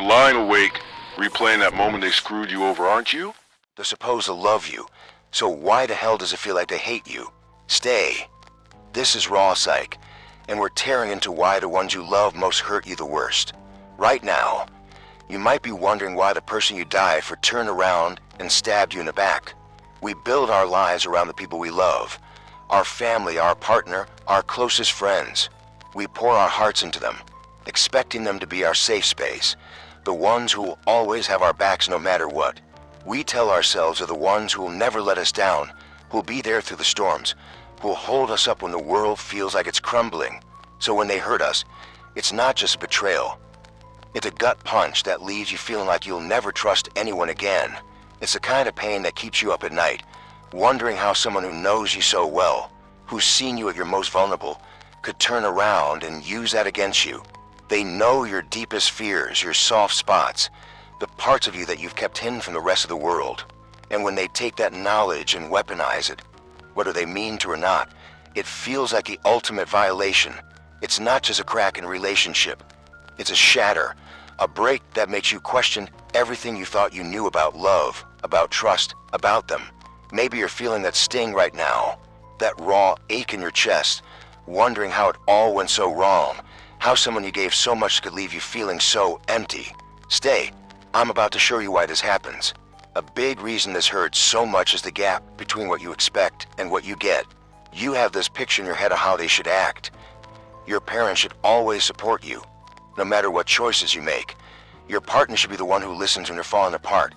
You're lying awake, replaying that moment they screwed you over, aren't you? They're supposed to love you, so why the hell does it feel like they hate you? Stay. This is RawPsych, and we're tearing into why the ones you love most hurt you the worst. Right now, you might be wondering why the person you died for turned around and stabbed you in the back. We build our lives around the people we love. Our family, our partner, our closest friends. We pour our hearts into them, expecting them to be our safe space, the ones who will always have our backs no matter what. We tell ourselves they're the ones who will never let us down, who will be there through the storms, who will hold us up when the world feels like it's crumbling. So when they hurt us, it's not just betrayal. It's a gut punch that leaves you feeling like you'll never trust anyone again. It's the kind of pain that keeps you up at night, wondering how someone who knows you so well, who's seen you at your most vulnerable, could turn around and use that against you. They know your deepest fears, your soft spots, the parts of you that you've kept hidden from the rest of the world. And when they take that knowledge and weaponize it, whether they mean to or not, it feels like the ultimate violation. It's not just a crack in a relationship. It's a shatter, a break that makes you question everything you thought you knew about love, about trust, about them. Maybe you're feeling that sting right now, that raw ache in your chest, wondering how it all went so wrong, how someone you gave so much could leave you feeling so empty. Stay. I'm about to show you why this happens. A big reason this hurts so much is the gap between what you expect and what you get. You have this picture in your head of how they should act. Your parents should always support you, no matter what choices you make. Your partner should be the one who listens when you're falling apart.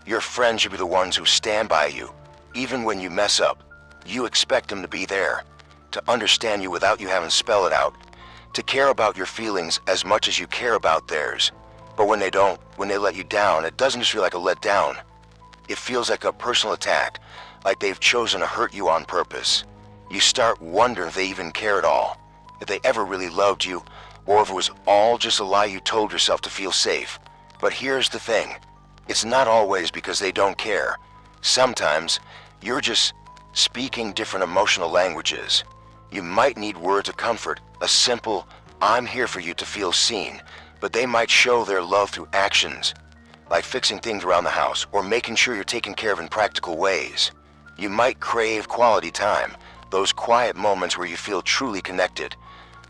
Your friends should be the ones who stand by you. Even when you mess up, you expect them to be there, to understand you without you having to spell it out, to care about your feelings as much as you care about theirs. But when they don't, when they let you down, it doesn't just feel like a letdown. It feels like a personal attack, like they've chosen to hurt you on purpose. You start wondering if they even care at all, if they ever really loved you, or if it was all just a lie you told yourself to feel safe. But here's the thing. It's not always because they don't care. Sometimes, you're just speaking different emotional languages. You might need words of comfort, a simple, "I'm here for you" to feel seen, but they might show their love through actions, like fixing things around the house or making sure you're taken care of in practical ways. You might crave quality time, those quiet moments where you feel truly connected,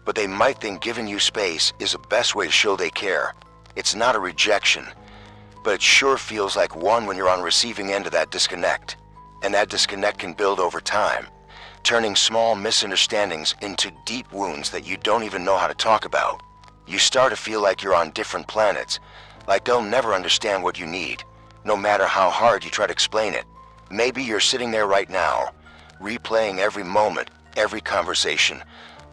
but they might think giving you space is the best way to show they care. It's not a rejection, but it sure feels like one when you're on the receiving end of that disconnect. And that disconnect can build over time, turning small misunderstandings into deep wounds that you don't even know how to talk about. You start to feel like you're on different planets, like they'll never understand what you need, no matter how hard you try to explain it. Maybe you're sitting there right now, replaying every moment, every conversation,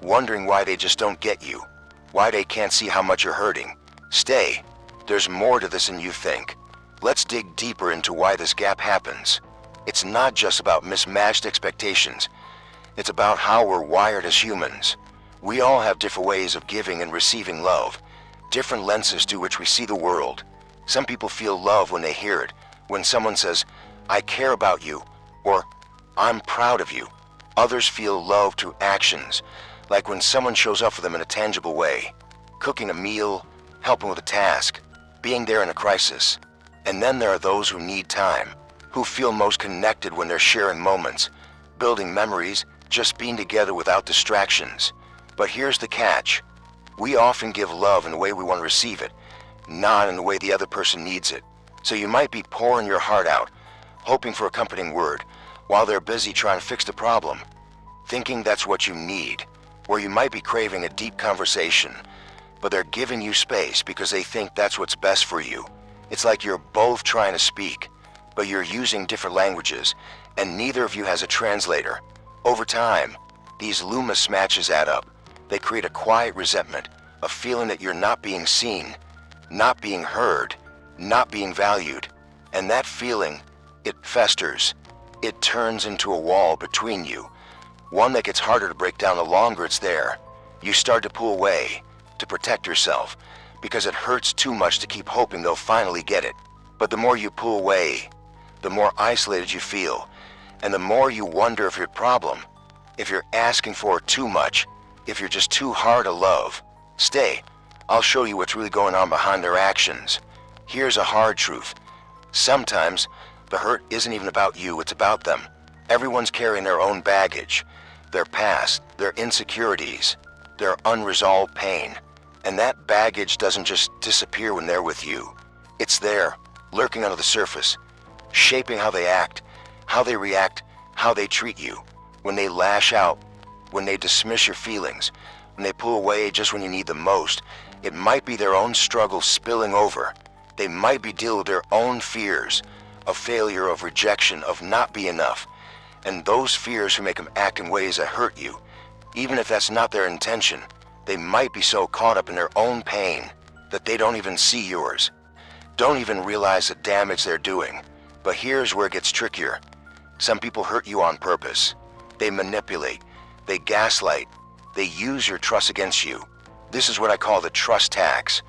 wondering why they just don't get you, why they can't see how much you're hurting. Stay. There's more to this than you think. Let's dig deeper into why this gap happens. It's not just about mismatched expectations. It's about how we're wired as humans. We all have different ways of giving and receiving love, different lenses through which we see the world. Some people feel love when they hear it, when someone says, "I care about you," or "I'm proud of you." Others feel love through actions, like when someone shows up for them in a tangible way, cooking a meal, helping with a task, being there in a crisis. And then there are those who need time, who feel most connected when they're sharing moments, building memories, just being together without distractions. But here's the catch. We often give love in the way we want to receive it, not in the way the other person needs it. So you might be pouring your heart out, hoping for a comforting word, while they're busy trying to fix the problem, thinking that's what you need. Or you might be craving a deep conversation, but they're giving you space because they think that's what's best for you. It's like you're both trying to speak, but you're using different languages, and neither of you has a translator. Over time, these Loomis matches add up. They create a quiet resentment, a feeling that you're not being seen, not being heard, not being valued. And that feeling, it festers. It turns into a wall between you, one that gets harder to break down the longer it's there. You start to pull away, to protect yourself, because it hurts too much to keep hoping they'll finally get it. But the more you pull away, the more isolated you feel, and the more you wonder if your problem, if you're asking for too much, if you're just too hard to love. Stay. I'll show you what's really going on behind their actions. Here's a hard truth. Sometimes the hurt isn't even about you, it's about them. Everyone's carrying their own baggage, their past, their insecurities, their unresolved pain. And that baggage doesn't just disappear when they're with you. It's there, lurking under the surface, shaping how they act, how they react, how they treat you. When they lash out, when they dismiss your feelings, when they pull away just when you need them most, it might be their own struggle spilling over. They might be dealing with their own fears of failure, of rejection, of not being enough. And those fears who make them act in ways that hurt you, even if that's not their intention, they might be so caught up in their own pain that they don't even see yours, don't even realize the damage they're doing. But here's where it gets trickier. Some people hurt you on purpose. They manipulate, they gaslight, they use your trust against you. This is what I call the trust tax.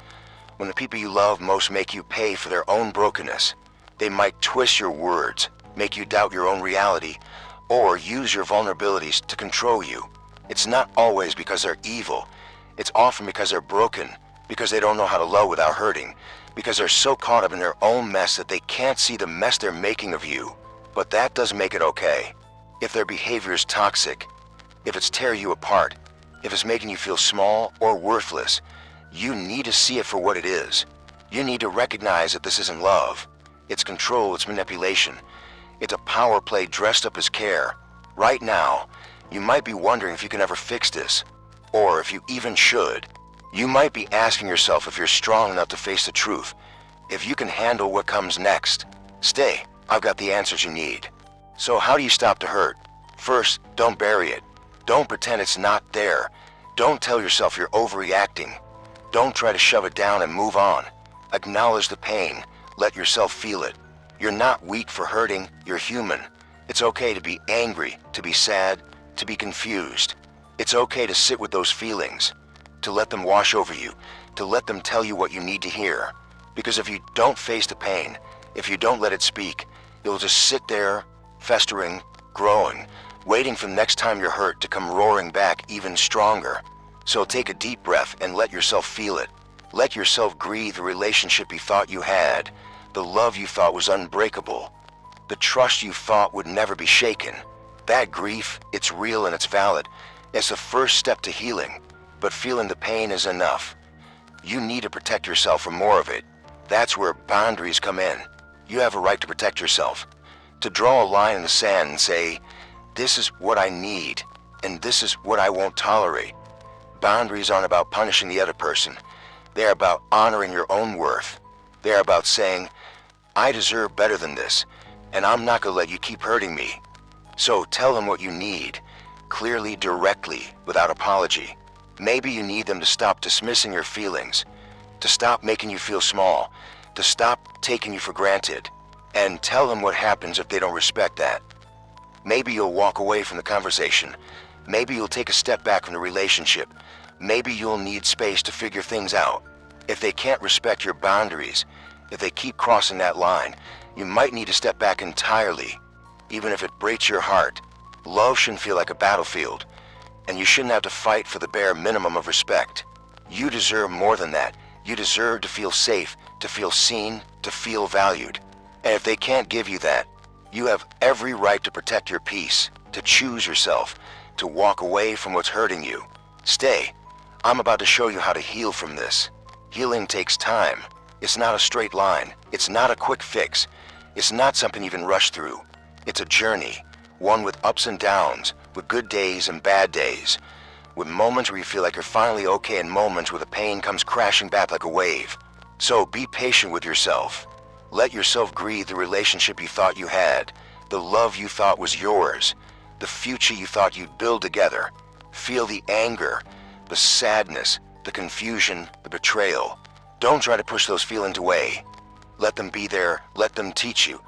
When the people you love most make you pay for their own brokenness, they might twist your words, make you doubt your own reality, or use your vulnerabilities to control you. It's not always because they're evil. It's often because they're broken, because they don't know how to love without hurting, because they're so caught up in their own mess that they can't see the mess they're making of you. But that doesn't make it okay. If their behavior is toxic, if it's tearing you apart, if it's making you feel small or worthless, you need to see it for what it is. You need to recognize that this isn't love. It's control, it's manipulation. It's a power play dressed up as care. Right now, you might be wondering if you can ever fix this, or if you even should. You might be asking yourself if you're strong enough to face the truth, if you can handle what comes next. Stay, I've got the answers you need. So how do you stop the hurt? First, don't bury it. Don't pretend it's not there. Don't tell yourself you're overreacting. Don't try to shove it down and move on. Acknowledge the pain. Let yourself feel it. You're not weak for hurting. You're human. It's okay to be angry, to be sad, to be confused. It's okay to sit with those feelings, to let them wash over you, to let them tell you what you need to hear. Because if you don't face the pain, if you don't let it speak, you'll just sit there, festering, growing, waiting for the next time you're hurt to come roaring back even stronger. So take a deep breath and let yourself feel it. Let yourself grieve the relationship you thought you had, the love you thought was unbreakable, the trust you thought would never be shaken. That grief, it's real and it's valid. It's the first step to healing, but feeling the pain is enough. You need to protect yourself from more of it. That's where boundaries come in. You have a right to protect yourself, to draw a line in the sand and say, this is what I need, and this is what I won't tolerate. Boundaries aren't about punishing the other person. They're about honoring your own worth. They're about saying, I deserve better than this, and I'm not going to let you keep hurting me. So tell them what you need, clearly, directly, without apology. Maybe you need them to stop dismissing your feelings, to stop making you feel small, to stop taking you for granted, and tell them what happens if they don't respect that. Maybe you'll walk away from the conversation. Maybe you'll take a step back from the relationship. Maybe you'll need space to figure things out. If they can't respect your boundaries, if they keep crossing that line, you might need to step back entirely, even if it breaks your heart. Love shouldn't feel like a battlefield, and you shouldn't have to fight for the bare minimum of respect. You deserve more than that. You deserve to feel safe, to feel seen, to feel valued. And if they can't give you that, you have every right to protect your peace, to choose yourself, to walk away from what's hurting you. Stay. I'm about to show you how to heal from this. Healing takes time. It's not a straight line. It's not a quick fix. It's not something you can rush through. It's a journey, one with ups and downs, with good days and bad days, with moments where you feel like you're finally okay and moments where the pain comes crashing back like a wave. So be patient with yourself. Let yourself grieve the relationship you thought you had, the love you thought was yours, the future you thought you'd build together. Feel the anger, the sadness, the confusion, the betrayal. Don't try to push those feelings away. Let them be there. Let them teach you.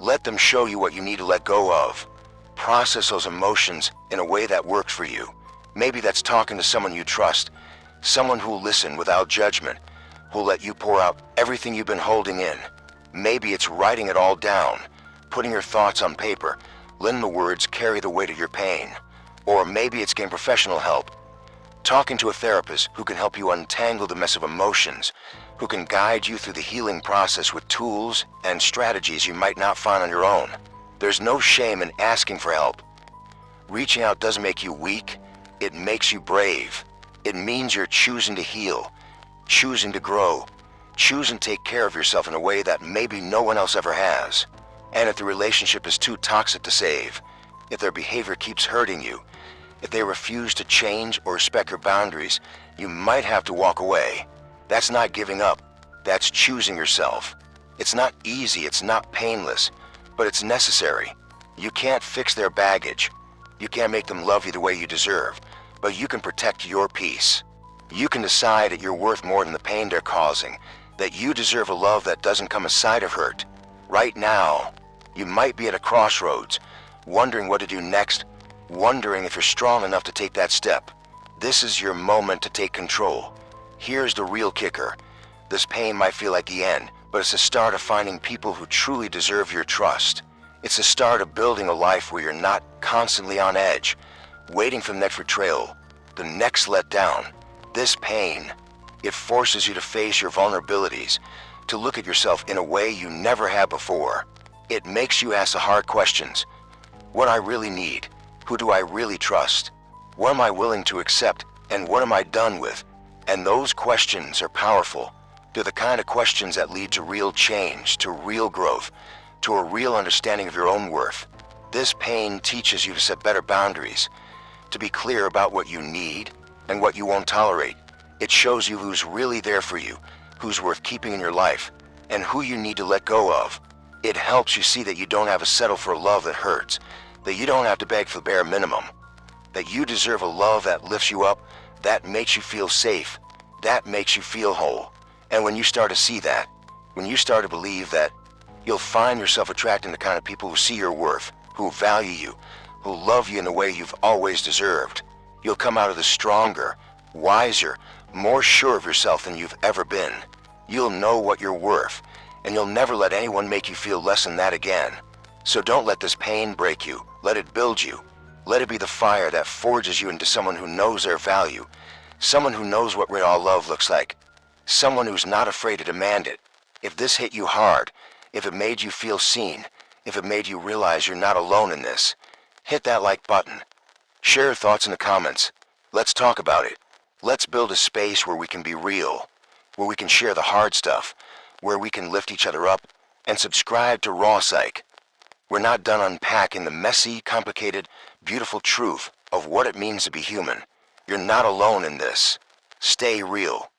Let them show you what you need to let go of. Process those emotions in a way that works for you. Maybe that's talking to someone you trust, someone who'll listen without judgment, who'll let you pour out everything you've been holding in. Maybe it's writing it all down, putting your thoughts on paper, letting the words carry the weight of your pain. Or maybe it's getting professional help, talking to a therapist who can help you untangle the mess of emotions, who can guide you through the healing process with tools and strategies you might not find on your own. There's no shame in asking for help. Reaching out doesn't make you weak, it makes you brave. It means you're choosing to heal, choosing to grow, choosing to take care of yourself in a way that maybe no one else ever has. And if the relationship is too toxic to save, if their behavior keeps hurting you, if they refuse to change or respect your boundaries, you might have to walk away. That's not giving up, that's choosing yourself. It's not easy, it's not painless, but it's necessary. You can't fix their baggage. You can't make them love you the way you deserve, but you can protect your peace. You can decide that you're worth more than the pain they're causing, that you deserve a love that doesn't come aside of hurt. Right now, you might be at a crossroads, wondering what to do next, wondering if you're strong enough to take that step. This is your moment to take control. Here's the real kicker. This pain might feel like the end, but it's the start of finding people who truly deserve your trust. It's the start of building a life where you're not constantly on edge, waiting for the next betrayal, the next letdown. This pain, it forces you to face your vulnerabilities, to look at yourself in a way you never have before. It makes you ask the hard questions. What do I really need? Who do I really trust? What am I willing to accept? And what am I done with? And those questions are powerful. They're the kind of questions that lead to real change, to real growth, to a real understanding of your own worth. This pain teaches you to set better boundaries, to be clear about what you need and what you won't tolerate. It shows you who's really there for you, who's worth keeping in your life, and who you need to let go of. It helps you see that you don't have to settle for a love that hurts, that you don't have to beg for the bare minimum, that you deserve a love that lifts you up, that makes you feel safe, that makes you feel whole. And when you start to see that, when you start to believe that, you'll find yourself attracting the kind of people who see your worth, who value you, who love you in the way you've always deserved. You'll come out of this stronger, wiser, more sure of yourself than you've ever been. You'll know what you're worth, and you'll never let anyone make you feel less than that again. So don't let this pain break you. Let it build you. Let it be the fire that forges you into someone who knows their value, someone who knows what real love looks like, someone who's not afraid to demand it. If this hit you hard, if it made you feel seen, if it made you realize you're not alone in this, hit that like button. Share your thoughts in the comments. Let's talk about it. Let's build a space where we can be real, where we can share the hard stuff, where we can lift each other up, and subscribe to RawPsych. We're not done unpacking the messy, complicated, beautiful truth of what it means to be human. You're not alone in this. Stay real.